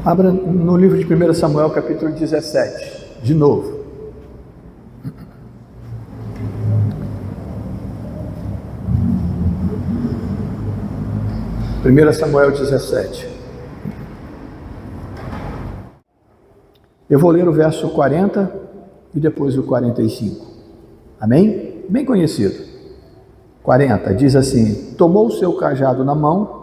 Abra no livro de 1 Samuel, capítulo 17, de novo. Primeira Samuel 17. Eu vou ler o verso 40 e depois o 45. Amém? Bem conhecido. 40, diz assim: tomou o seu cajado na mão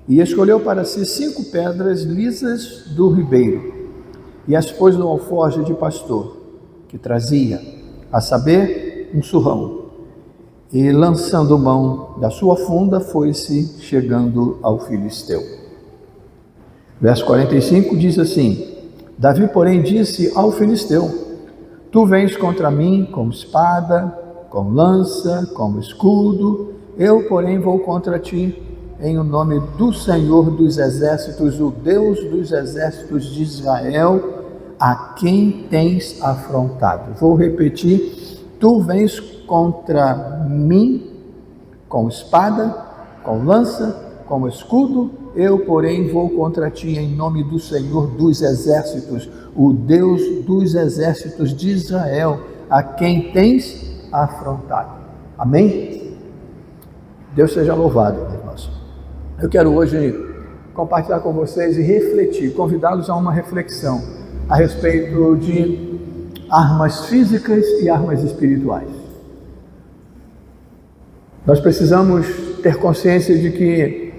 e escolheu para si 5 pedras lisas do ribeiro, e as pôs no alforje de pastor, que trazia, a saber, um surrão. E lançando mão da sua funda, foi-se chegando ao filisteu. Verso 45 diz assim: Davi, porém, disse ao filisteu: tu vens contra mim com espada, com lança, com escudo, eu, porém, vou contra ti em o nome do Senhor dos exércitos, o Deus dos exércitos de Israel, a quem tens afrontado. Vou repetir: tu vens contra mim com espada, com lança, com escudo, eu, porém, vou contra ti em nome do Senhor dos exércitos, o Deus dos exércitos de Israel, a quem tens afrontado. Amém? Deus seja louvado, irmãos. Eu quero hoje compartilhar com vocês e refletir, convidá-los a uma reflexão a respeito de armas físicas e armas espirituais. Nós precisamos ter consciência de que,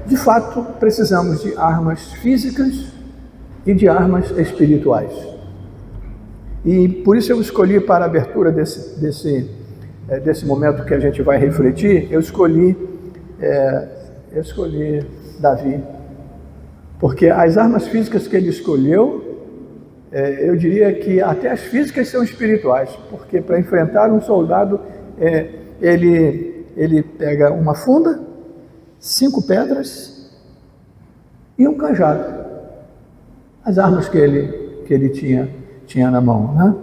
de fato, precisamos de armas físicas e de armas espirituais. E por isso eu escolhi, para a abertura desse momento que a gente vai refletir, eu escolhi Davi, porque as armas físicas que ele escolheu, eu diria que até as físicas são espirituais, porque para enfrentar um soldado, ele pega uma funda, 5 pedras e um cajado, as armas que ele tinha na mão, né?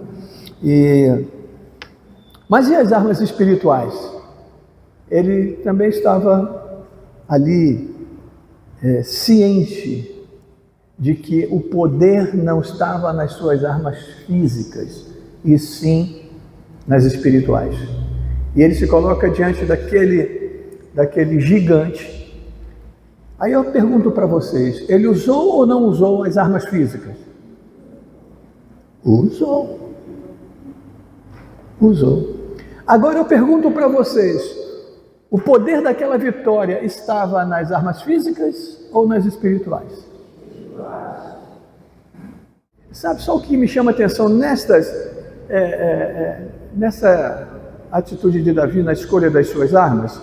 Mas e as armas espirituais? Ele também estava ali ciente de que o poder não estava nas suas armas físicas, e sim nas espirituais. E ele se coloca diante daquele gigante. Aí eu pergunto para vocês: ele usou ou não usou as armas físicas? Usou. Agora eu pergunto para vocês: o poder daquela vitória estava nas armas físicas ou nas espirituais? Sabe só o que me chama a atenção nessa atitude de Davi na escolha das suas armas,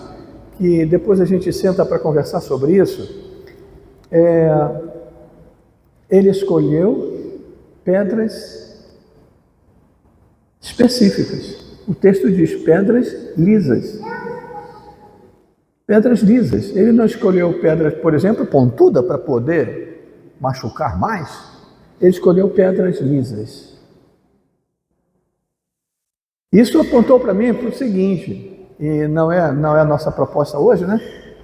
que depois a gente senta para conversar sobre isso? Ele escolheu pedras específicas. O texto diz pedras lisas. Pedras lisas. Ele não escolheu pedras, por exemplo, pontuda para poder machucar mais. Ele escolheu pedras lisas. Isso apontou para mim para o seguinte, e não é a nossa proposta hoje, né?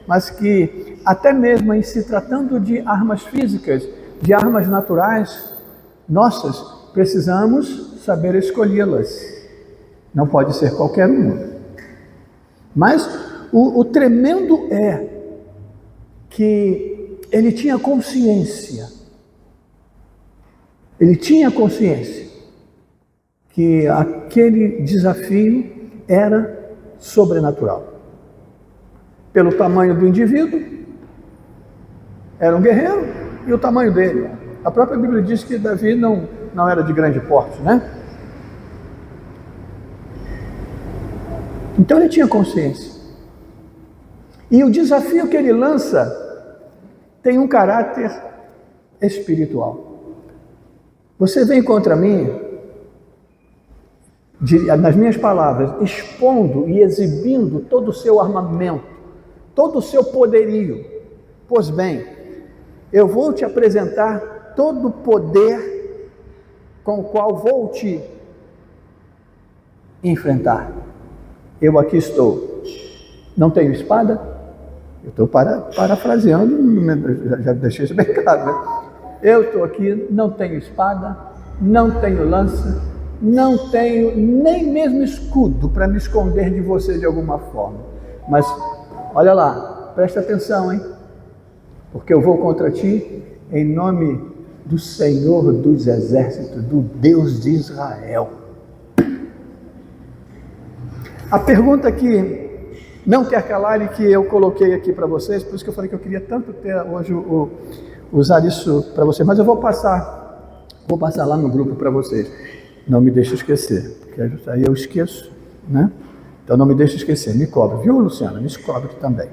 Mas que até mesmo em se tratando de armas físicas, de armas naturais, nossas, precisamos saber escolhê-las. Não pode ser qualquer uma. Mas o tremendo é que ele tinha consciência. Ele tinha consciência que aquele desafio era sobrenatural. Pelo tamanho do indivíduo, era um guerreiro, e o tamanho dele. A própria Bíblia diz que Davi não era de grande porte, né? Então ele tinha consciência. E o desafio que ele lança tem um caráter espiritual. Você vem contra mim, nas minhas palavras, expondo e exibindo todo o seu armamento, todo o seu poderio. Pois bem, eu vou te apresentar todo o poder com o qual vou te enfrentar. Eu aqui estou. Não tenho espada, Eu estou parafraseando, já deixei isso bem claro, né? Eu estou aqui, não tenho espada, não tenho lança, não tenho nem mesmo escudo para me esconder de você de alguma forma. Mas, olha lá, presta atenção, hein? Porque eu vou contra ti em nome do Senhor dos Exércitos, do Deus de Israel. A pergunta que não quer calar e que eu coloquei aqui para vocês, por isso que eu falei que eu queria tanto ter hoje usar isso para vocês, mas eu vou passar lá no grupo para vocês. Não me deixe esquecer, porque aí eu esqueço, né? Então não me deixe esquecer, me cobre, viu, Luciana? Me cobre também.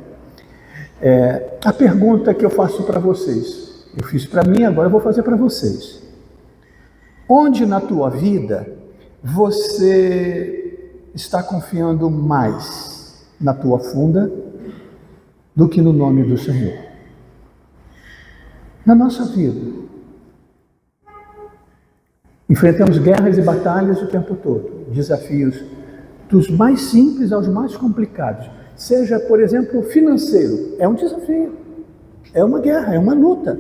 A pergunta que eu faço para vocês, eu fiz para mim, agora eu vou fazer para vocês. Onde na tua vida você está confiando mais na tua funda do que no nome do Senhor? Na nossa vida. Enfrentamos guerras e batalhas o tempo todo, desafios dos mais simples aos mais complicados. Seja, por exemplo, financeiro, é um desafio, é uma guerra, é uma luta.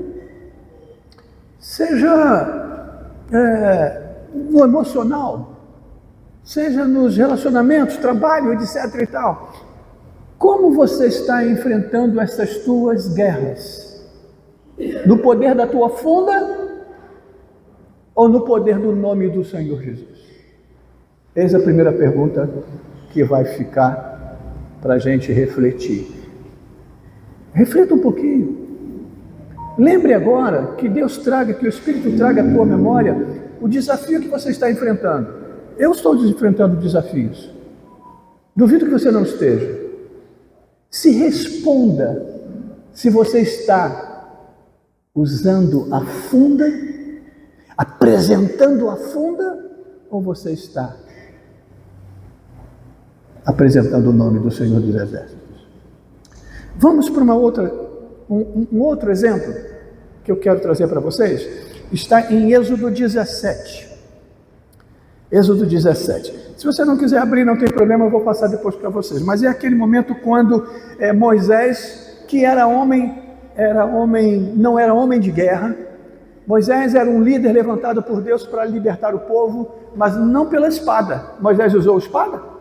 Seja no emocional, seja nos relacionamentos, trabalho, etc. e tal. Como você está enfrentando essas tuas guerras? No poder da tua funda ou no poder do nome do Senhor Jesus? Eis a primeira pergunta que vai ficar para a gente refletir. Reflita um pouquinho. Lembre agora que Deus traga, que o Espírito traga à tua memória o desafio que você está enfrentando. Eu estou enfrentando desafios. Duvido que você não esteja. Se responda se você está usando a funda, apresentando a funda, ou você está apresentando o nome do Senhor dos Exércitos? Vamos para um outro exemplo que eu quero trazer para vocês. Está em Êxodo 17. Êxodo 17. Se você não quiser abrir, não tem problema, eu vou passar depois para vocês. Mas é aquele momento quando Moisés, que era homem, não era homem de guerra. Moisés era um líder levantado por Deus para libertar o povo, mas não pela espada. Moisés usou espada?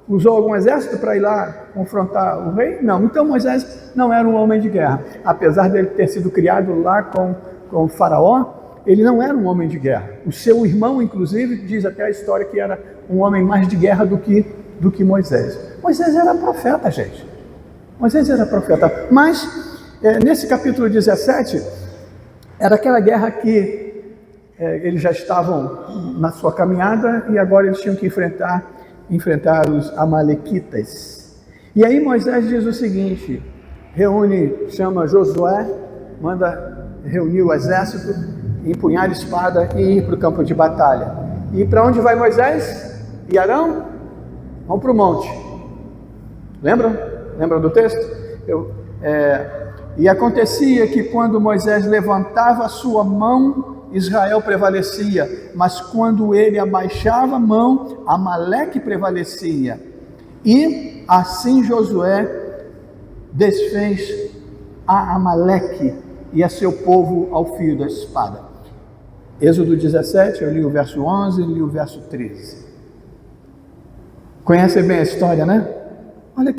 Usou algum exército para ir lá confrontar o rei? Não. Então Moisés não era um homem de guerra. Apesar dele ter sido criado lá com o faraó, ele não era um homem de guerra. O seu irmão, inclusive, diz até a história que era um homem mais de guerra do que Moisés. Moisés era profeta, gente. Moisés era profeta. Mas, nesse capítulo 17, era aquela guerra que eles já estavam na sua caminhada e agora eles tinham que enfrentar os amalequitas. E aí Moisés diz o seguinte, chama Josué, manda reunir o exército, empunhar a espada e ir para o campo de batalha. E para onde vai Moisés e Arão? Vão para o monte. Lembram? Lembram do texto? E acontecia que quando Moisés levantava a sua mão, Israel prevalecia, mas quando ele abaixava a mão, Amaleque prevalecia. E assim Josué desfez a Amaleque e a seu povo ao fio da espada. Êxodo 17, eu li o verso 11 e li o verso 13. Conhecem bem a história, né? Olha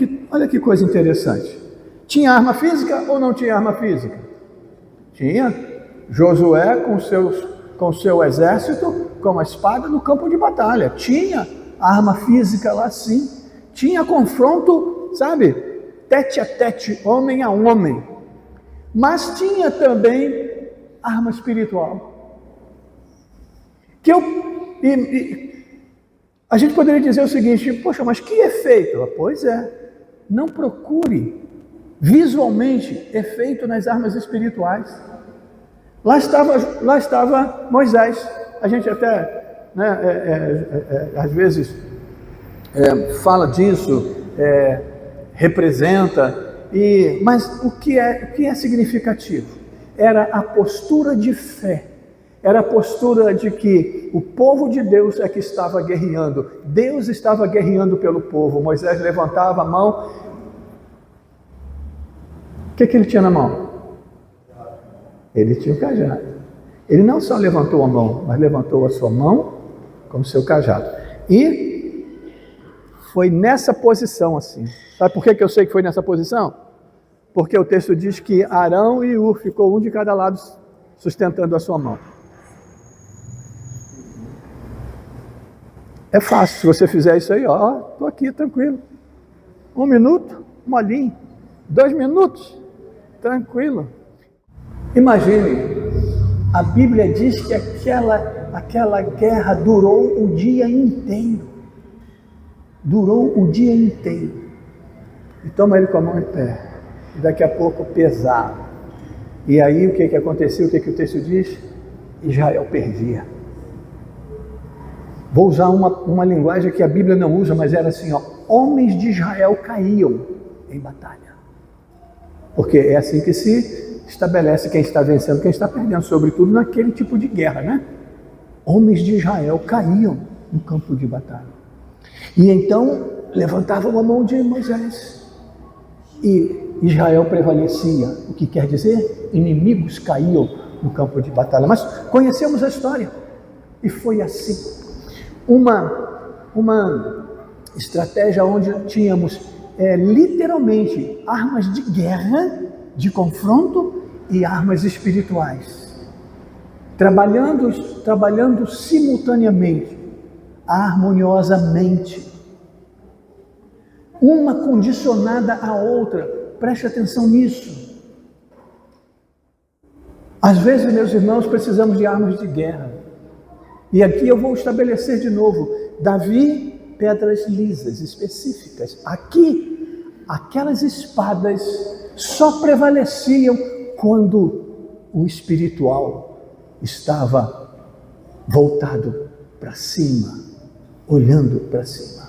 que coisa interessante. Tinha arma física ou não tinha arma física? Tinha. Josué com seu exército, com a espada no campo de batalha. Tinha arma física lá sim. Tinha confronto, sabe? Tete a tete, homem a homem. Mas tinha também arma espiritual. A gente poderia dizer o seguinte, poxa, mas que efeito? Pois é, não procure visualmente efeito nas armas espirituais. Lá estava Moisés. A gente até, às vezes, fala disso, representa, mas o que é significativo? Era a postura de fé. Era a postura de que o povo de Deus é que estava guerreando. Deus estava guerreando pelo povo. Moisés levantava a mão O que ele tinha na mão? Ele tinha o cajado. Ele não só levantou a mão, mas levantou a sua mão como seu cajado. E foi nessa posição assim. Sabe por que eu sei que foi nessa posição? Porque o texto diz que Arão e Ur ficou um de cada lado sustentando a sua mão. É fácil, se você fizer isso aí, ó, estou aqui tranquilo. 1 minuto, molinho. 2 minutos, tranquilo. Imagine, a Bíblia diz que aquela guerra durou o dia inteiro. Durou o dia inteiro. E toma ele com a mão em pé. E daqui a pouco pesado. E aí o que aconteceu? O que o texto diz? Israel perdia. Vou usar uma linguagem que a Bíblia não usa, mas era assim, ó, homens de Israel caíam em batalha. Porque é assim que se estabelece quem está vencendo, quem está perdendo, sobretudo naquele tipo de guerra, né? Homens de Israel caíam no campo de batalha. E então levantavam a mão de Moisés. E Israel prevalecia. O que quer dizer? Inimigos caíam no campo de batalha. Mas conhecemos a história. E foi assim. Uma estratégia onde tínhamos literalmente armas de guerra, de confronto e armas espirituais. Trabalhando simultaneamente, harmoniosamente. Uma condicionada à outra. Preste atenção nisso. Às vezes, meus irmãos, precisamos de armas de guerra. E aqui eu vou estabelecer de novo. Davi, pedras lisas, específicas. Aqui, aquelas espadas só prevaleciam quando o espiritual estava voltado para cima, olhando para cima.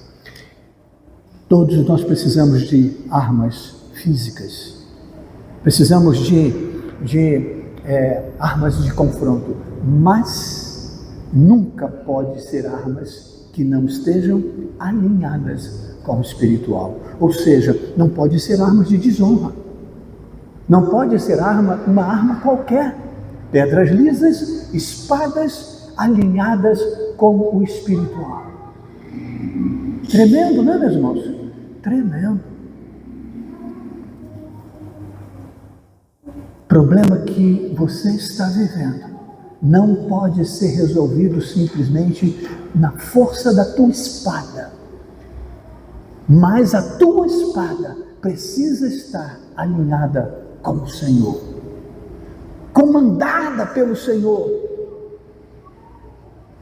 Todos nós precisamos de armas físicas, precisamos de armas de confronto, mas nunca pode ser armas que não estejam alinhadas com o espiritual. Ou seja, não pode ser armas de desonra, não pode ser uma arma qualquer. Pedras lisas, espadas alinhadas com o espiritual. Tremendo, né, meus irmãos? Tremendo. Problema que você está vivendo não pode ser resolvido simplesmente na força da tua espada. Mas a tua espada precisa estar alinhada com o Senhor, comandada pelo Senhor,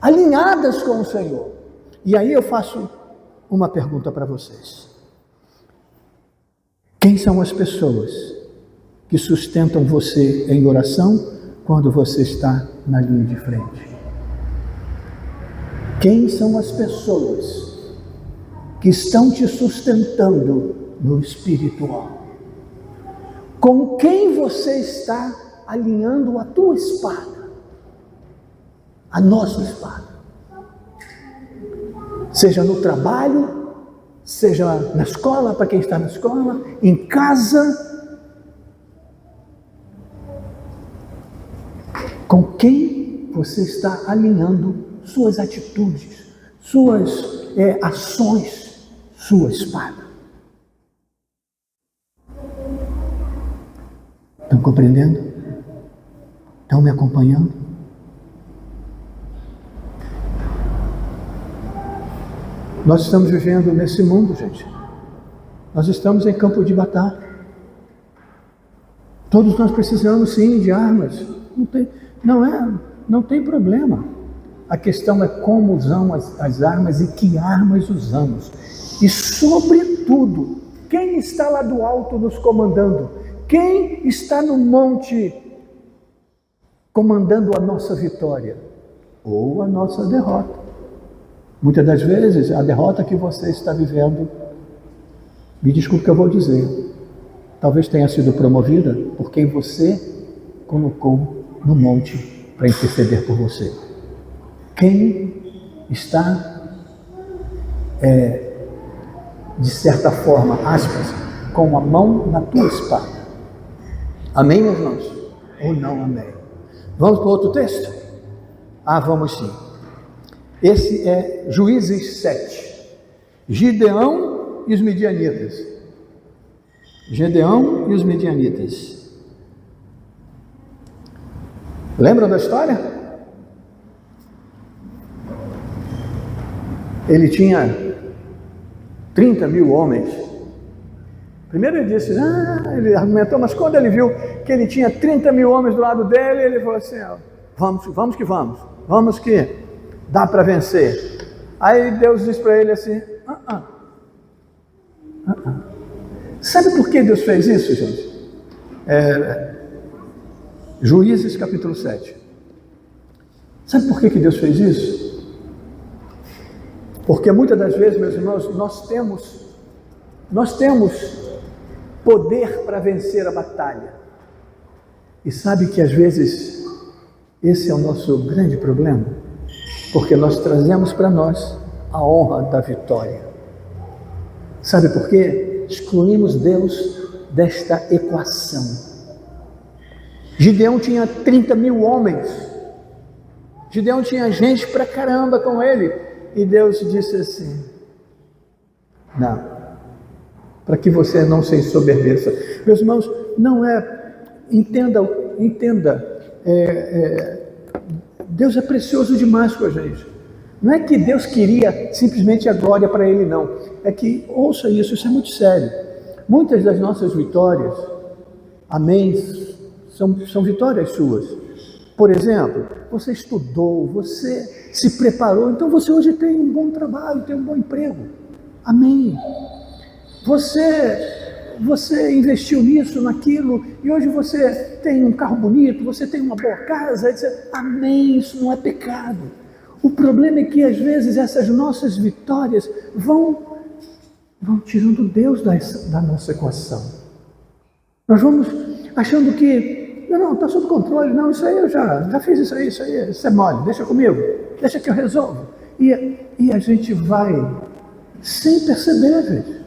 alinhadas com o Senhor. E aí eu faço uma pergunta para vocês. Quem são as pessoas que sustentam você em oração quando você está na linha de frente? Quem são as pessoas que estão te sustentando no espiritual? Com quem você está alinhando a tua espada? A nossa espada. Seja no trabalho, seja na escola, para quem está na escola, em casa. Com quem você está alinhando suas atitudes, suas ações, sua espada? Estão compreendendo? Estão me acompanhando? Nós estamos vivendo nesse mundo, gente. Nós estamos em campo de batalha. Todos nós precisamos, sim, de armas. Não tem problema. A questão é como usamos as armas e que armas usamos. E, sobretudo, quem está lá do alto nos comandando? Quem está no monte comandando a nossa vitória? Ou a nossa derrota? Muitas das vezes, a derrota que você está vivendo, me desculpe o que eu vou dizer, talvez tenha sido promovida por quem você colocou no monte para interceder por você. Quem está, de certa forma, aspas, com a mão na tua espada? Amém, meus irmãos? Ou não amém? Vamos para outro texto? Vamos sim. Esse é Juízes 7. Gideão e os Midianitas. Gideão e os Midianitas. Lembram da história? Ele tinha 30 mil homens. Primeiro ele disse, ele argumentou, mas quando ele viu que ele tinha 30 mil homens do lado dele, ele falou assim, vamos que dá para vencer. Aí Deus disse para ele assim, Sabe por que Deus fez isso, gente? Juízes capítulo 7. Sabe por que Deus fez isso? Porque muitas das vezes, meus irmãos, nós temos poder para vencer a batalha. E sabe que às vezes esse é o nosso grande problema, porque nós trazemos para nós a honra da vitória. Sabe por quê? Excluímos Deus desta equação. Gideão tinha 30 mil homens. Gideão tinha gente pra caramba com ele. E Deus disse assim, não, para que você não se ensoberbeça. Meus irmãos, não entenda, Deus é precioso demais com a gente. Não é que Deus queria simplesmente a glória para ele, não. É que, ouça isso é muito sério. Muitas das nossas vitórias, amém, são vitórias suas. Por exemplo, você estudou, você se preparou, então você hoje tem um bom trabalho, tem um bom emprego. Amém. Você investiu nisso, naquilo, e hoje você tem um carro bonito, você tem uma boa casa, etc. Amém, isso não é pecado. O problema é que às vezes essas nossas vitórias vão tirando Deus da nossa equação. Nós vamos achando que, não, está sob controle, não, isso aí eu já fiz isso é mole, deixa comigo, deixa que eu resolvo. E a gente vai, sem perceber, gente,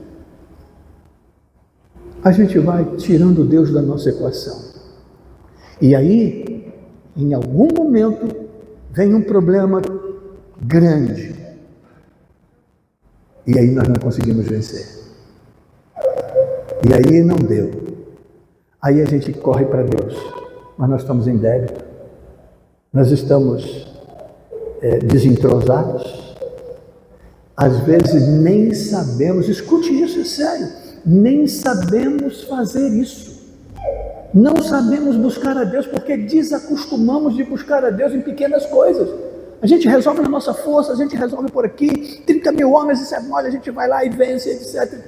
a gente vai tirando Deus da nossa equação. E aí, em algum momento, vem um problema grande. E aí nós não conseguimos vencer. E aí não deu. Aí a gente corre para Deus. Mas nós estamos em débito. Nós estamos desentrosados. Às vezes nem sabemos, escute isso, é sério, nem sabemos fazer isso. Não sabemos buscar a Deus porque desacostumamos de buscar a Deus em pequenas coisas. A gente resolve na nossa força, a gente resolve por aqui, 30 mil homens, isso é mole, a gente vai lá e vence, etc.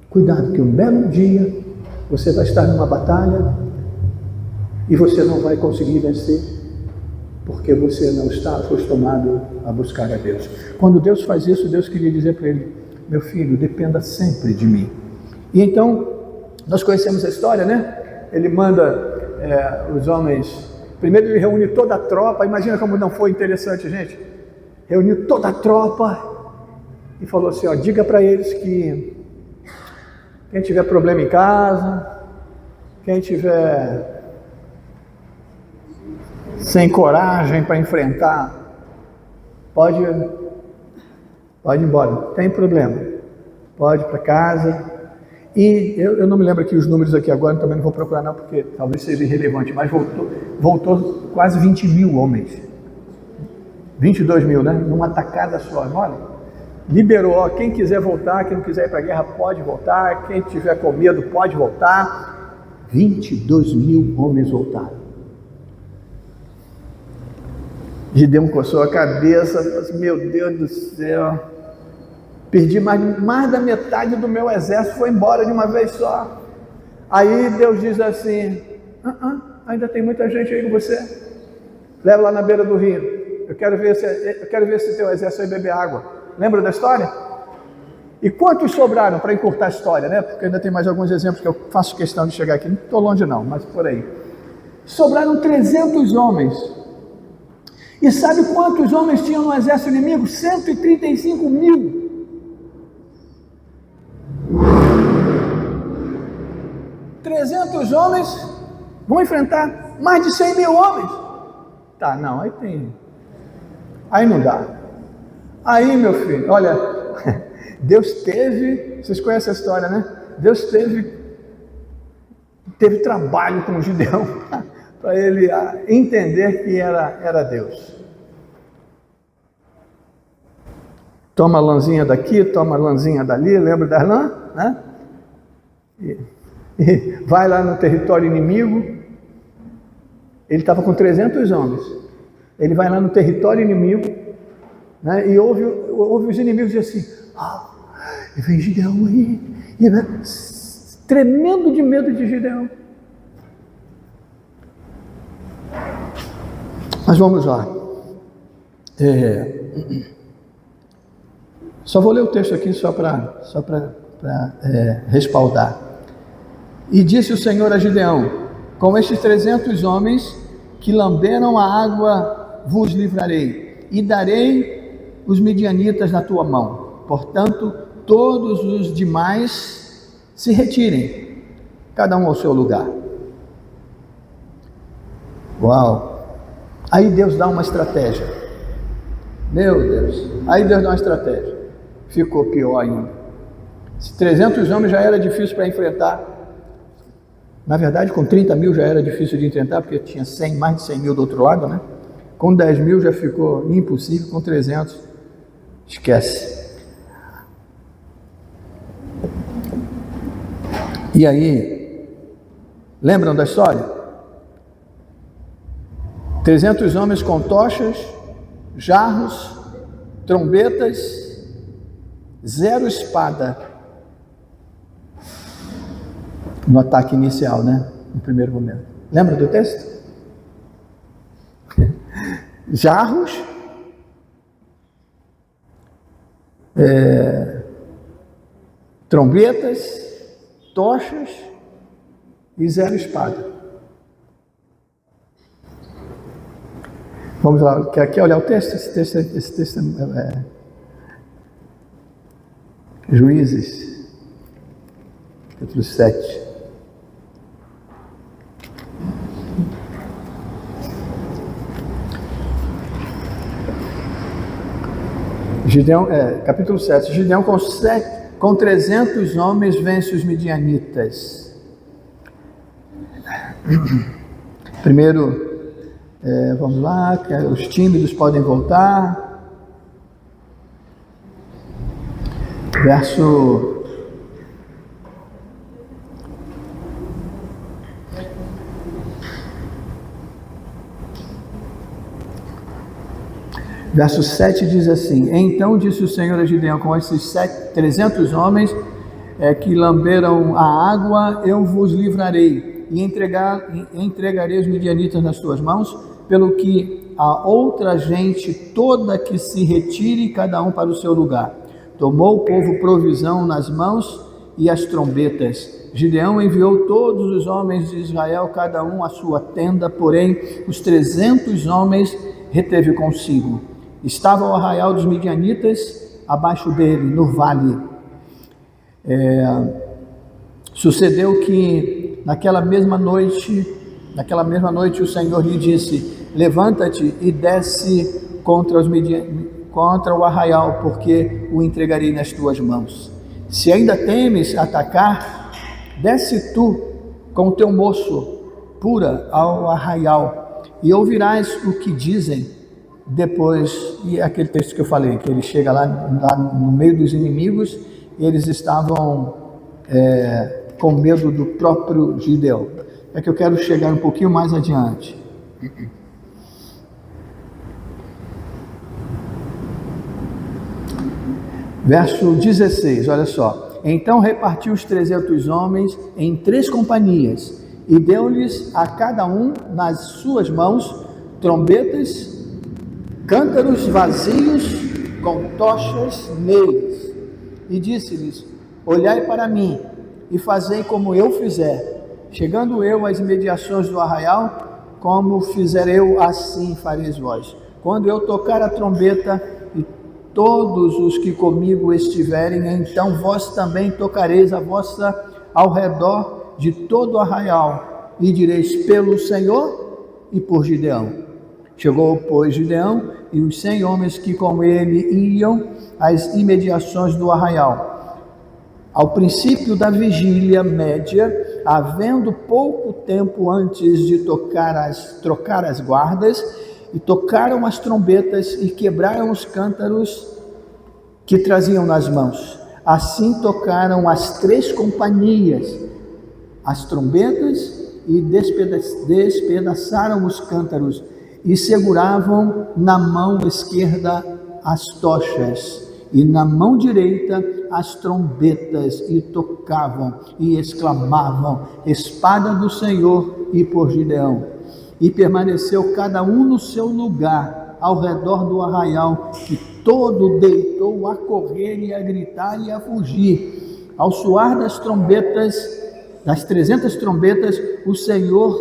Cuidado que um belo dia você vai estar numa batalha e você não vai conseguir vencer, porque você não está acostumado a buscar a Deus. Quando Deus faz isso, Deus queria dizer para ele, meu filho, dependa sempre de mim. E então, nós conhecemos a história, né? Ele manda os homens... Primeiro ele reúne toda a tropa, imagina como não foi interessante, gente. Reuniu toda a tropa e falou assim, diga para eles que quem tiver problema em casa, quem tiver sem coragem para enfrentar, pode ir embora, não tem problema, pode ir para casa. E eu não me lembro aqui os números aqui agora, também não vou procurar não, porque talvez seja irrelevante, mas voltou quase 20 mil homens, 22 mil, né? Numa tacada só, olha, liberou, quem quiser voltar, quem não quiser ir para a guerra pode voltar, quem tiver com medo pode voltar. 22 mil homens voltaram. Gideão coçou a cabeça, falou assim, meu Deus do céu, perdi mais da metade do meu exército, foi embora de uma vez só. Aí Deus diz assim, ainda tem muita gente aí com você, leva lá na beira do rio, eu quero ver se teu exército vai beber água. Lembra da história? E quantos sobraram, para encurtar a história, né? Porque ainda tem mais alguns exemplos que eu faço questão de chegar aqui, não estou longe não, mas por aí. Sobraram 300 homens. E sabe quantos homens tinham no exército inimigo? 135 mil. 300 homens vão enfrentar mais de 100 mil homens. Tá, não, aí não dá. Aí, meu filho, olha, Deus teve, vocês conhecem a história, né? Deus teve trabalho com o Gideão para ele entender que era Deus. Toma a lãzinha daqui, toma a lãzinha dali, lembra da lã? Né? E vai lá no território inimigo. Ele estava com 300 homens. Ele vai lá no território inimigo, né, e ouve os inimigos dizer assim: vem Gideão aí, tremendo de medo de Gideão. Mas vamos lá. Só vou ler o texto aqui só para respaldar. E disse o Senhor a Gideão: com estes 300 homens que lamberam a água vos livrarei, e darei os midianitas na tua mão. Portanto, todos os demais se retirem, cada um ao seu lugar. Uau! Aí Deus dá uma estratégia. Meu Deus! Aí Deus dá uma estratégia. Ficou pior ainda. Se 300 homens já era difícil para enfrentar, na verdade com 30 mil já era difícil de enfrentar, porque tinha mais de 100 mil do outro lado, né? Com 10 mil já ficou impossível, com 300 esquece. E aí, lembram da história? 300 homens com tochas, jarros, trombetas, 0 espada no ataque inicial, né? No primeiro momento. Lembra do texto? Jarros, trombetas, tochas e 0 espada. Vamos lá, quer olhar o texto? Esse texto é Juízes, capítulo 7. Gideão, capítulo 7. Gideão com 300 homens vence os midianitas. Primeiro, vamos lá, que os tímidos podem voltar. Verso 7 diz assim: então disse o Senhor a Gideão: com esses 300 homens que lamberam a água, eu vos livrarei e entregarei os midianitas nas tuas mãos, pelo que a outra gente toda que se retire, cada um para o seu lugar. Tomou o povo provisão nas mãos e as trombetas. Gideão enviou todos os homens de Israel, cada um à sua tenda, porém os 300 homens reteve consigo. Estava o arraial dos midianitas abaixo dele, no vale. Sucedeu que naquela mesma noite o Senhor lhe disse: levanta-te e desce contra o arraial, porque o entregarei nas tuas mãos. Se ainda temes atacar, desce tu com o teu moço pura ao arraial, e ouvirás o que dizem. Depois, e aquele texto que eu falei, que ele chega lá no meio dos inimigos, e eles estavam com medo do próprio Gideão. É que eu quero chegar um pouquinho mais adiante. Verso 16, olha só. Então repartiu os 300 homens em 3 companhias, e deu-lhes a cada um nas suas mãos trombetas, cântaros vazios com tochas neles, e disse-lhes: olhai para mim e fazei como eu fizer. Chegando eu às imediações do arraial, como fizer eu, assim fareis vós. Quando eu tocar a trombeta e todos os que comigo estiverem, então vós também tocareis a vossa ao redor, de todo o arraial, e direis pelo Senhor e por Gideão. Chegou, pois, Gideão e os 100 homens que com ele iam às imediações do arraial. Ao princípio da vigília média, havendo pouco tempo antes de trocar as guardas, e tocaram as trombetas e quebraram os cântaros que traziam nas mãos. Assim tocaram as 3 companhias as trombetas e despedaçaram os cântaros e seguravam na mão esquerda as tochas e na mão direita as trombetas e tocavam e exclamavam: espada do Senhor e por Gideão. E permaneceu cada um no seu lugar ao redor do arraial, e todo deitou a correr e a gritar e a fugir. Ao soar das trombetas, das 300 trombetas, o Senhor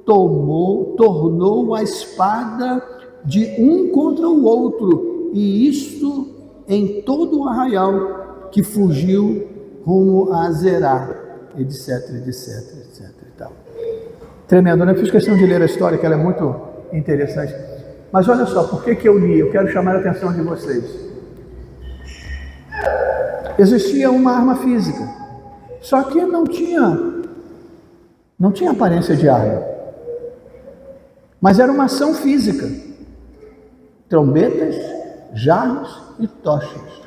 tornou a espada de um contra o outro, e isto em todo o arraial, que fugiu rumo a Zerá, etc, etc, etc e tal. Tremendo, né? Eu fiz questão de ler a história, que ela é muito interessante. Mas olha só, por que eu li? Eu quero chamar a atenção de vocês. Existia uma arma física, só que não tinha aparência de arma, mas era uma ação física. Trombetas, jarros e tochas.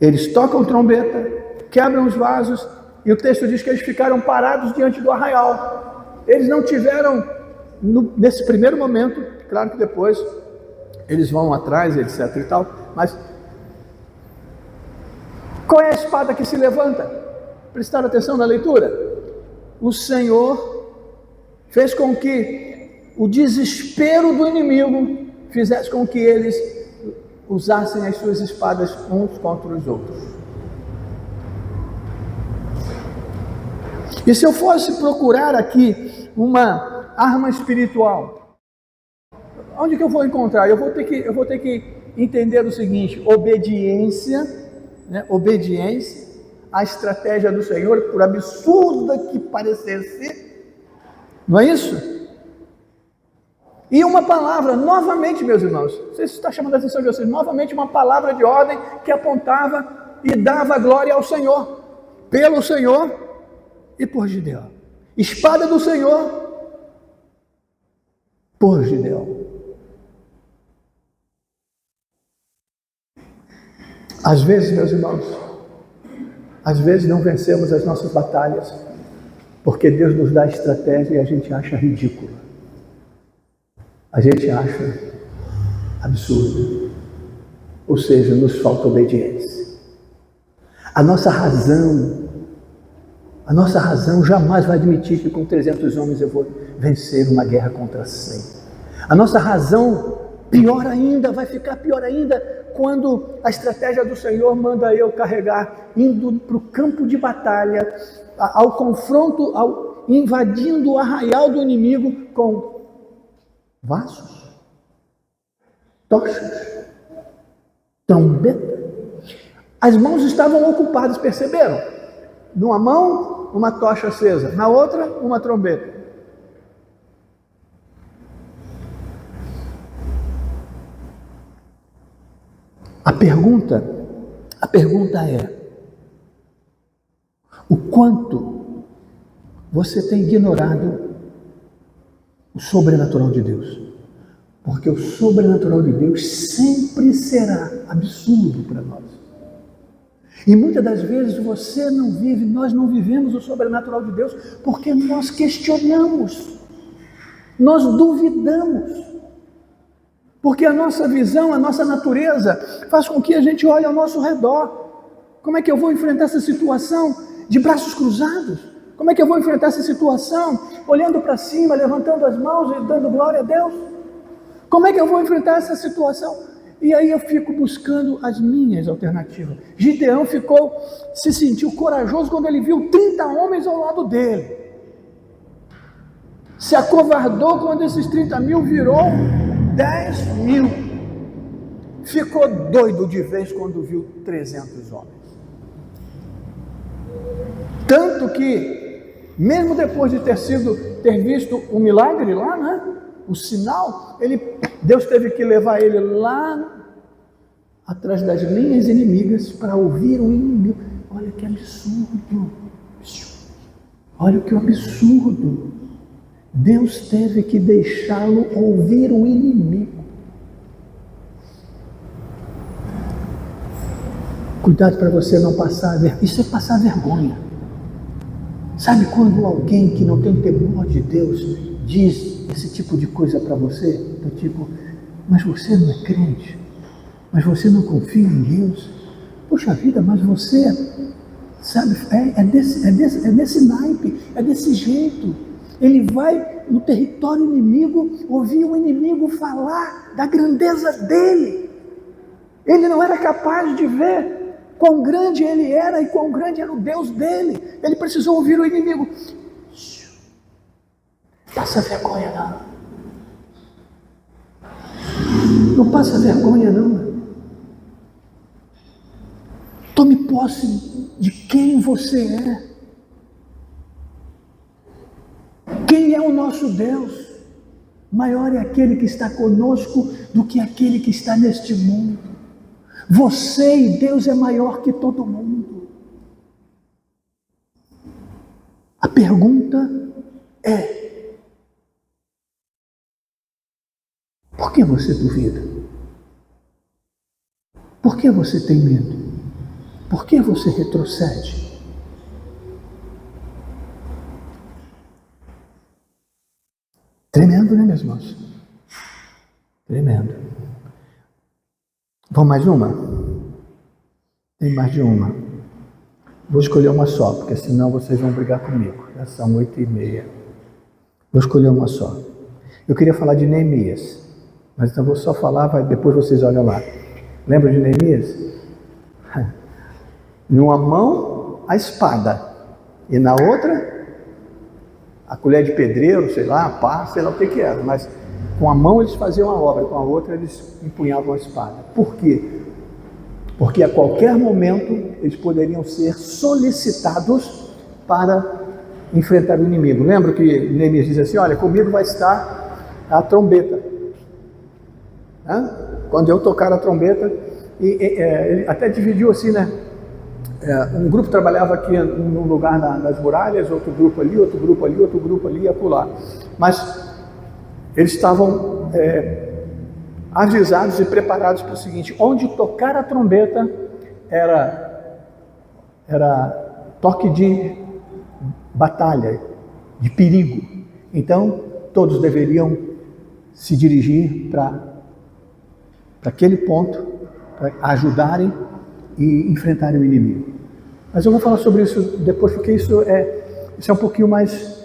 Eles tocam trombeta, quebram os vasos, e o texto diz que eles ficaram parados diante do arraial. Eles não tiveram, nesse primeiro momento, claro que depois eles vão atrás, etc e tal, mas qual é a espada que se levanta? Prestaram atenção na leitura? O Senhor fez com que o desespero do inimigo fizesse com que eles usassem as suas espadas uns contra os outros. E se eu fosse procurar aqui uma arma espiritual, onde que eu vou encontrar? Eu vou ter que entender o seguinte: obediência, né? Obediência à estratégia do Senhor, por absurda que parecesse, não é isso? E uma palavra, novamente, meus irmãos, vocês estão chamando a atenção de vocês, novamente uma palavra de ordem que apontava e dava glória ao Senhor, pelo Senhor e por Gideão. Espada do Senhor por Gideão. Às vezes, meus irmãos, às vezes não vencemos as nossas batalhas porque Deus nos dá estratégia e a gente acha ridícula. A gente acha absurdo. Ou seja, nos falta obediência. A nossa razão jamais vai admitir que com 300 homens eu vou vencer uma guerra contra 100. A nossa razão, pior ainda, vai ficar pior ainda quando a estratégia do Senhor manda eu carregar, indo para o campo de batalha, ao confronto, invadindo o arraial do inimigo com vasos, tochas, trombeta. As mãos estavam ocupadas, perceberam? Numa mão, uma tocha acesa, na outra, uma trombeta. A pergunta é: o quanto você tem ignorado o sobrenatural de Deus? Porque o sobrenatural de Deus sempre será absurdo para nós. E muitas das vezes você não vive, nós não vivemos o sobrenatural de Deus porque nós questionamos, nós duvidamos. Porque a nossa visão, a nossa natureza faz com que a gente olhe ao nosso redor. Como é que eu vou enfrentar essa situação de braços cruzados? Como é que eu vou enfrentar essa situação olhando para cima, levantando as mãos e dando glória a Deus? Como é que eu vou enfrentar essa situação? E aí eu fico buscando as minhas alternativas. Gideão se sentiu corajoso quando ele viu 30 homens ao lado dele. Se acovardou quando esses 30 mil virou 10 mil. Ficou doido de vez quando viu 300 homens. Tanto que, mesmo depois de ter visto o milagre lá, né? O sinal, Deus teve que levar ele lá atrás das linhas inimigas para ouvir o inimigo. Olha que absurdo! Olha que absurdo! Deus teve que deixá-lo ouvir o inimigo. Cuidado para você não passar vergonha. Isso é passar vergonha. Sabe quando alguém que não tem temor de Deus diz esse tipo de coisa para você? Do tipo, mas você não é crente? Mas você não confia em Deus? Poxa vida, mas você, sabe, é desse naipe, é desse jeito. Ele vai no território inimigo, ouvir o inimigo falar da grandeza dele. Ele não era capaz de ver quão grande ele era e quão grande era o Deus dele. Ele precisou ouvir o inimigo. Passa vergonha não. Não passa vergonha não. Tome posse de quem você é. Quem é o nosso Deus? Maior é aquele que está conosco do que aquele que está neste mundo. Você e Deus é maior que todo mundo. A pergunta é: por que você duvida? Por que você tem medo? Por que você retrocede? Tremendo, né, meus irmãos? Tremendo. Vamos mais uma? Tem mais de uma. Vou escolher uma só, porque senão vocês vão brigar comigo. Já são 8h30. Vou escolher uma só. Eu queria falar de Neemias, mas então vou só falar, depois vocês olham lá. Lembra de Neemias? Numa mão, a espada, e na outra, a colher de pedreiro, sei lá, a pá, sei lá o que era, mas com a mão eles faziam a obra, com a outra eles empunhavam a espada. Por quê? Porque a qualquer momento eles poderiam ser solicitados para enfrentar o inimigo. Lembra que Neemias diz assim, olha, comigo vai estar a trombeta. Quando eu tocar a trombeta, ele até dividiu assim, né? Um grupo trabalhava aqui num lugar nas muralhas, outro grupo ali, outro grupo ali, outro grupo ali e acolá. Mas eles estavam avisados e preparados para o seguinte: onde tocar a trombeta era toque de batalha, de perigo. Então todos deveriam se dirigir para aquele ponto, para ajudarem e enfrentarem o inimigo. Mas eu vou falar sobre isso depois, porque isso é um pouquinho mais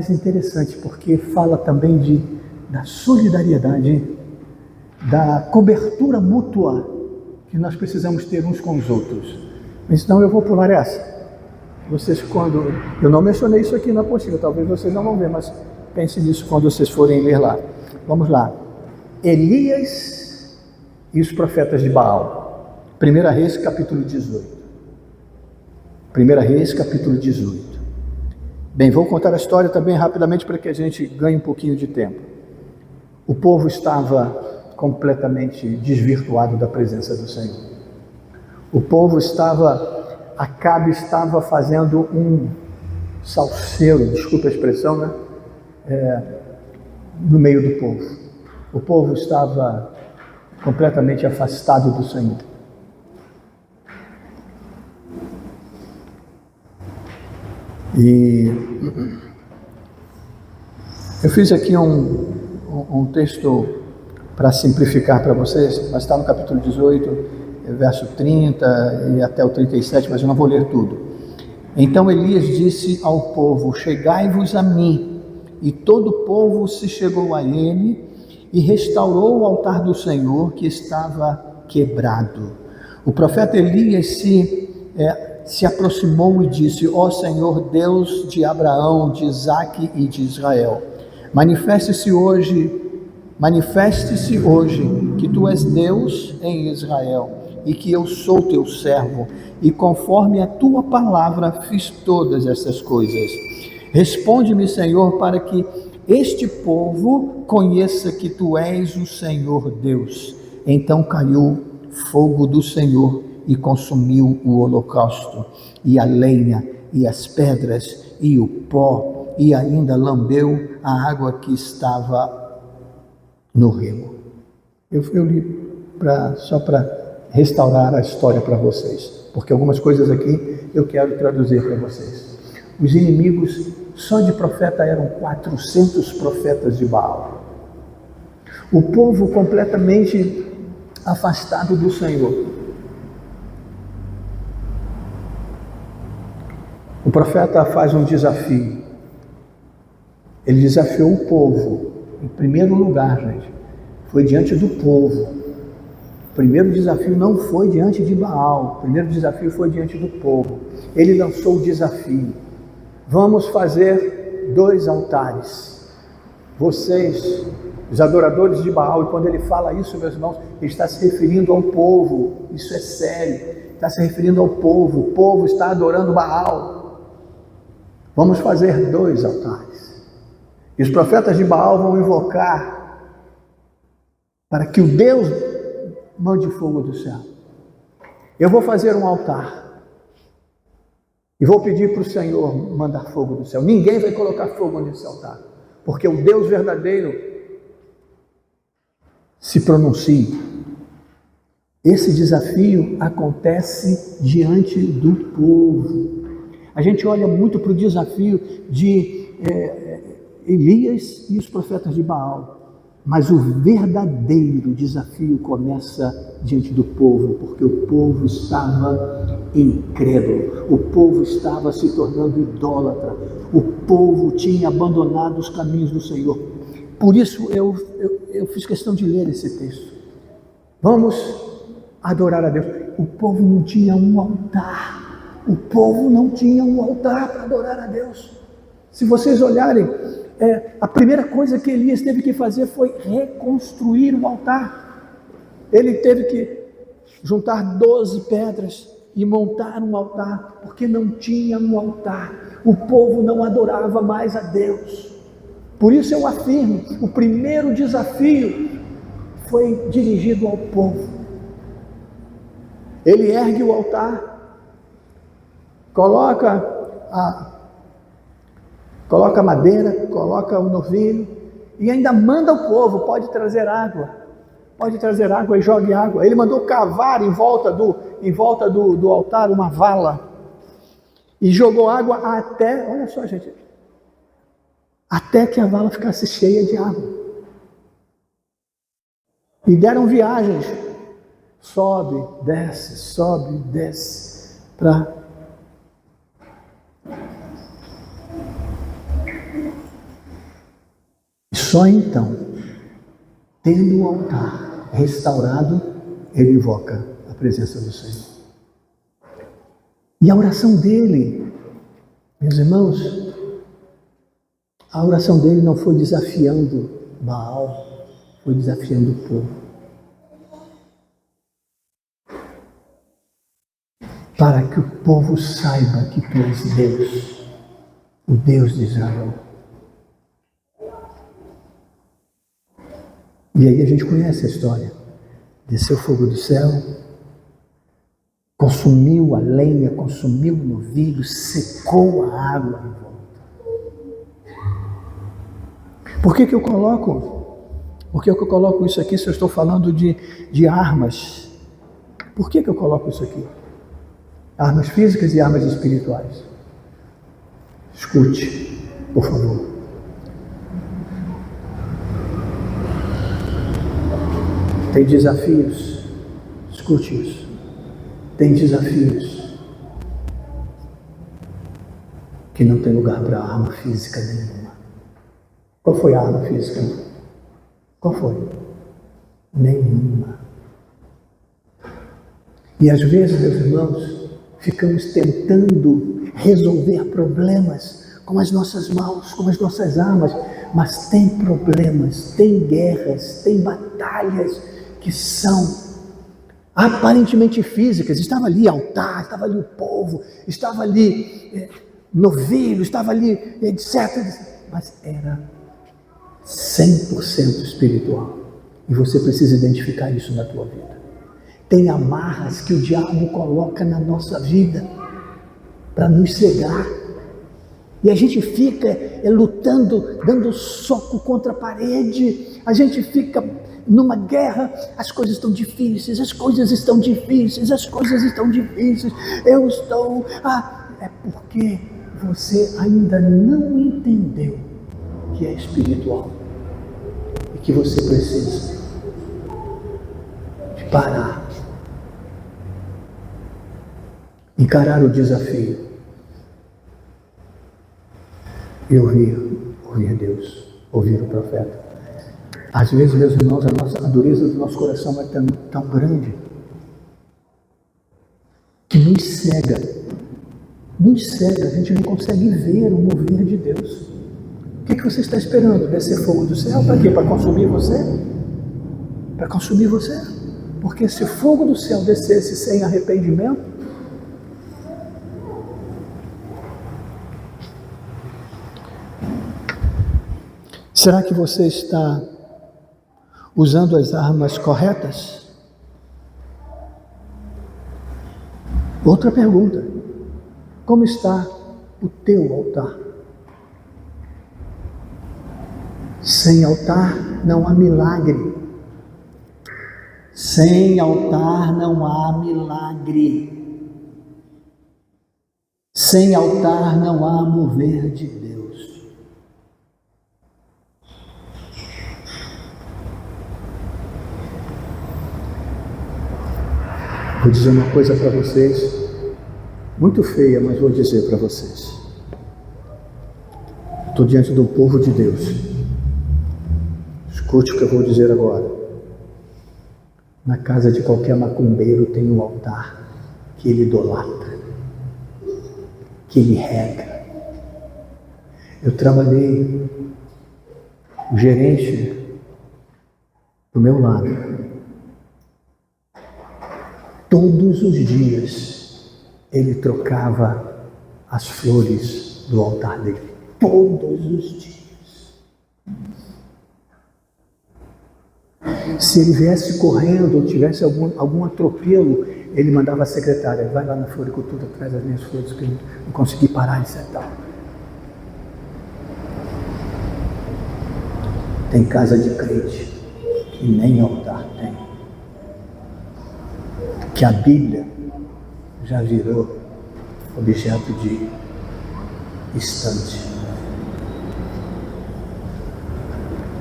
interessante, porque fala também da solidariedade, da cobertura mútua que nós precisamos ter uns com os outros. Então eu vou pular essa. Vocês, quando eu não mencionei isso aqui na apostila, talvez vocês não vão ver, mas pensem nisso quando vocês forem ler lá. Vamos lá. Elias e os profetas de Baal. 1 Reis, capítulo 18. 1 Reis, capítulo 18. Bem, vou contar a história também rapidamente para que a gente ganhe um pouquinho de tempo. O povo estava completamente desvirtuado da presença do Senhor. O povo Acabe estava fazendo um salseiro, desculpa a expressão, né? No meio do povo. O povo estava completamente afastado do Senhor. E eu fiz aqui um texto para simplificar para vocês, mas está no capítulo 18, verso 30 e até o 37, mas eu não vou ler tudo. Então Elias disse ao povo: chegai-vos a mim. E todo o povo se chegou a ele e restaurou o altar do Senhor, que estava quebrado. O profeta Elias se aproximou e disse: ó Senhor Deus de Abraão, de Isaque e de Israel, manifeste-se hoje que tu és Deus em Israel, e que eu sou teu servo, e conforme a tua palavra fiz todas essas coisas. Responde-me, Senhor, para que este povo conheça que tu és o Senhor Deus. Então caiu fogo do Senhor e consumiu o holocausto, e a lenha, e as pedras, e o pó, e ainda lambeu a água que estava no rio. Eu li só para restaurar a história para vocês, porque algumas coisas aqui eu quero traduzir para vocês. Os inimigos, só de profeta, eram 400 profetas de Baal. O povo completamente afastado do Senhor. O profeta faz um desafio. Ele desafiou o povo. Em primeiro lugar, gente, foi diante do povo. O primeiro desafio não foi diante de Baal. O primeiro desafio foi diante do povo. Ele lançou o desafio. Vamos fazer 2 altares. Vocês, os adoradores de Baal, e quando ele fala isso, meus irmãos, ele está se referindo ao povo. Isso é sério. Está se referindo ao povo. O povo está adorando Baal. Vamos fazer 2 altares. E os profetas de Baal vão invocar para que o Deus mande fogo do céu. Eu vou fazer um altar e vou pedir para o Senhor mandar fogo do céu. Ninguém vai colocar fogo nesse altar, porque o Deus verdadeiro se pronuncia. Esse desafio acontece diante do povo. A gente olha muito para o desafio de Elias e os profetas de Baal, mas o verdadeiro desafio começa diante do povo, porque o povo estava incrédulo, o povo estava se tornando idólatra, o povo tinha abandonado os caminhos do Senhor. Por isso eu fiz questão de ler esse texto. Vamos adorar a Deus. O povo não tinha um altar. O povo não tinha um altar para adorar a Deus. Se vocês olharem, a primeira coisa que Elias teve que fazer foi reconstruir o altar. Ele teve que juntar 12 pedras e montar um altar, porque não tinha um altar. O povo não adorava mais a Deus. Por isso eu afirmo, o primeiro desafio foi dirigido ao povo. Ele ergue o altar, coloca a madeira, coloca o novilho e ainda manda o povo, pode trazer água e jogue água. Ele mandou cavar em volta do altar uma vala e jogou água até, olha só gente, até que a vala ficasse cheia de água. E deram viagens, sobe, desce, para só então, tendo o altar restaurado, ele invoca a presença do Senhor. E a oração dele, meus irmãos, a oração dele não foi desafiando Baal, foi desafiando o povo. Para que o povo saiba que tu és Deus, o Deus de Israel. E aí a gente conhece a história. Desceu fogo do céu, consumiu a lenha, consumiu o novilho, secou a água em volta. Por que eu coloco isso aqui se eu estou falando de armas? Por que eu coloco isso aqui? Armas físicas e armas espirituais. Escute, por favor. Tem desafios, escute isso, tem desafios que não tem lugar para arma física nenhuma. Qual foi a arma física? Qual foi? Nenhuma. E às vezes, meus irmãos, ficamos tentando resolver problemas com as nossas mãos, com as nossas armas, mas tem problemas, tem guerras, tem batalhas que são aparentemente físicas. Estava ali altar, estava ali o povo, estava ali novilho, estava ali, etc. Mas era 100% espiritual. E você precisa identificar isso na tua vida. Tem amarras que o diabo coloca na nossa vida para nos cegar. E a gente fica lutando, dando soco contra a parede. A gente fica numa guerra. As coisas estão difíceis, as coisas estão difíceis, as coisas estão difíceis. Eu estou... é porque você ainda não entendeu que é espiritual. E que você precisa de parar. Encarar o desafio e ouvir Deus, ouvir o profeta. Às vezes, meus irmãos, a dureza do nosso coração é tão grande que nos cega, a gente não consegue ver o mover de Deus. O que você está esperando? Descer fogo do céu? Para quê? Para consumir você? Para consumir você? Porque se o fogo do céu descesse sem arrependimento, será que você está usando as armas corretas? Outra pergunta: como está o teu altar? Sem altar não há milagre. Sem altar não há milagre. Sem altar não há mover de Deus. Vou dizer uma coisa para vocês, muito feia, mas vou dizer para vocês. Estou diante do povo de Deus. Escute o que eu vou dizer agora. Na casa de qualquer macumbeiro tem um altar que ele idolatra, que ele rega. Eu trabalhei, o gerente do meu lado, todos os dias ele trocava as flores do altar dele. Todos os dias. Se ele viesse correndo ou tivesse algum atropelo, ele mandava a secretária: vai lá na floricultura, traz as minhas flores, que eu não consegui parar de sentar. Tem casa de crente que nem altar tem, que a Bíblia já virou objeto de estante.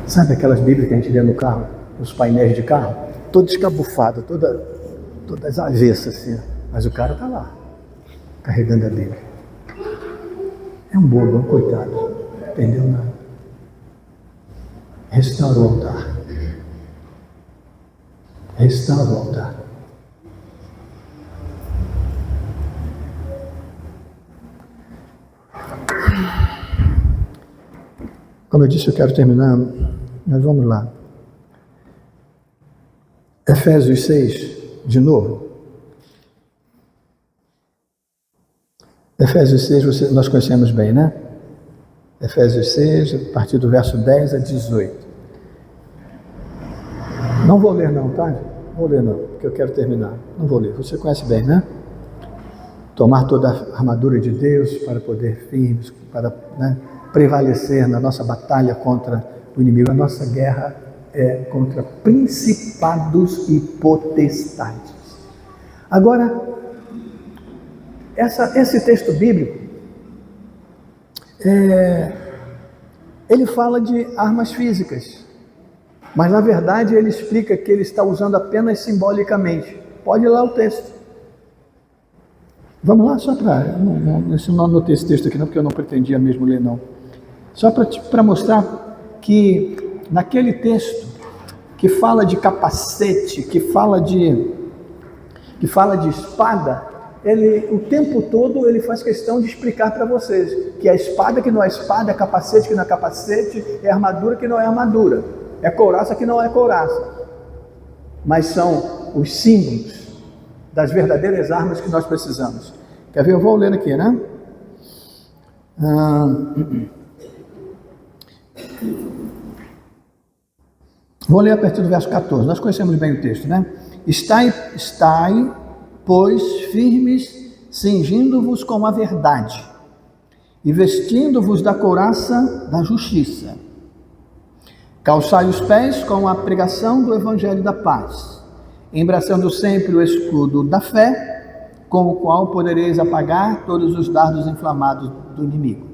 Sabe aquelas Bíblias que a gente lê no carro, nos painéis de carro? Toda escabufada, todas avessas assim, mas o cara está lá, carregando a Bíblia. É um bobo, é um coitado, não entendeu nada. Restaura o altar. Restaura o altar. Como eu disse, eu quero terminar, mas vamos lá. Efésios 6, de novo. Efésios 6, nós conhecemos bem, né? Efésios 6, a partir do verso 10 a 18. Não vou ler não, tá? Não vou ler não, porque eu quero terminar. Não vou ler, você conhece bem, né? Tomar toda a armadura de Deus para poder firmes, para prevalecer na nossa batalha contra o inimigo. A nossa guerra é contra principados e potestades. Agora, esse texto bíblico, ele fala de armas físicas, mas na verdade ele explica que ele está usando apenas simbolicamente. Pode ir lá o texto. Vamos lá, só para... Eu não anotei esse texto aqui não, porque eu não pretendia mesmo ler não. Só para mostrar que naquele texto que fala de capacete, que fala de espada, ele o tempo todo ele faz questão de explicar para vocês que a espada que não é espada, é capacete que não é capacete, é armadura que não é armadura, é couraça que não é couraça, mas são os símbolos das verdadeiras armas que nós precisamos. Quer ver? Eu vou ler aqui, né? Vou ler a partir do verso 14. Nós conhecemos bem o texto, né? Estai, pois, firmes, cingindo-vos com a verdade e vestindo-vos da couraça da justiça. Calçai os pés com a pregação do evangelho da paz, embraçando sempre o escudo da fé, com o qual podereis apagar todos os dardos inflamados do inimigo.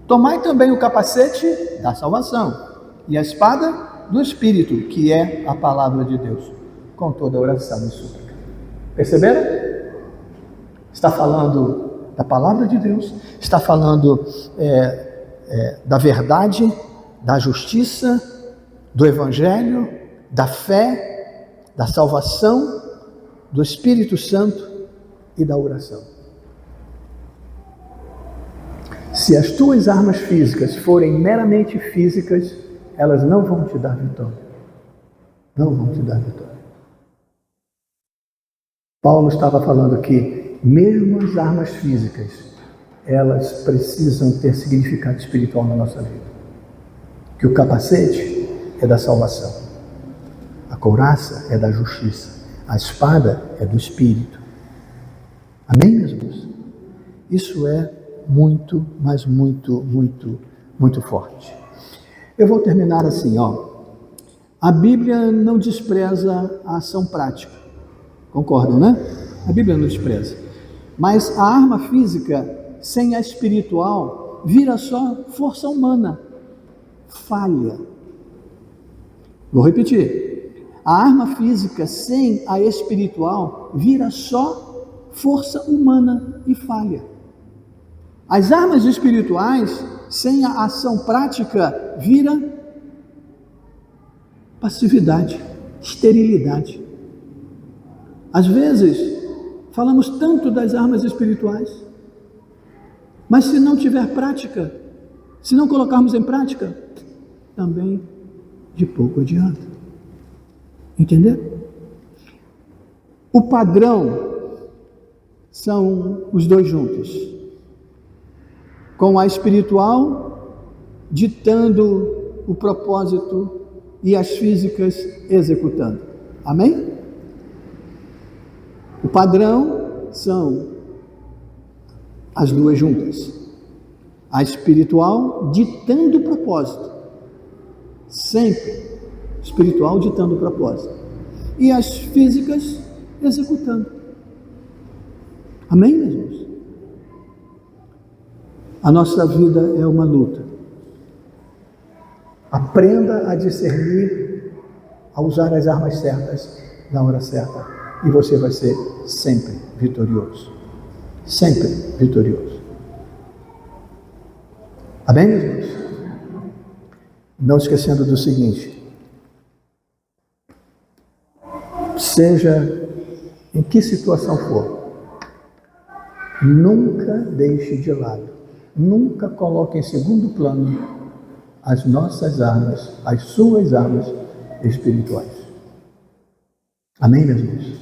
Tomai também o capacete da salvação e a espada do Espírito, que é a palavra de Deus, com toda oração e súplica. Perceberam? Está falando da palavra de Deus, está falando da verdade, da justiça, do evangelho, da fé, da salvação, do Espírito Santo e da oração. Se as tuas armas físicas forem meramente físicas, elas não vão te dar vitória. Não vão te dar vitória. Paulo estava falando que mesmo as armas físicas, elas precisam ter significado espiritual na nossa vida. Que o capacete é da salvação, a couraça é da justiça, a espada é do Espírito. Amém, meus irmãos? Isso é muito, mas muito, muito, muito forte. Eu vou terminar assim, ó. A Bíblia não despreza a ação prática. Concordam, né? A Bíblia não despreza. Mas a arma física, sem a espiritual, vira só força humana. Falha. Vou repetir. A arma física, sem a espiritual, vira só força humana e falha. As armas espirituais, sem a ação prática, vira passividade, esterilidade. Às vezes, falamos tanto das armas espirituais, mas se não tiver prática, se não colocarmos em prática, também de pouco adianta. Entendeu? O padrão são os dois juntos, com a espiritual ditando o propósito e as físicas executando. Amém? O padrão são as duas juntas. A espiritual ditando o propósito. Sempre espiritual ditando o propósito. E as físicas executando. Amém, meus irmãos? A nossa vida é uma luta. Aprenda a discernir, a usar as armas certas na hora certa, e você vai ser sempre vitorioso. Sempre vitorioso. Amém, meus irmãos? Não esquecendo do seguinte: seja em que situação for, nunca deixe de lado, nunca coloque em segundo plano as nossas armas, as suas armas espirituais. Amém, meus irmãos?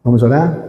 Vamos orar?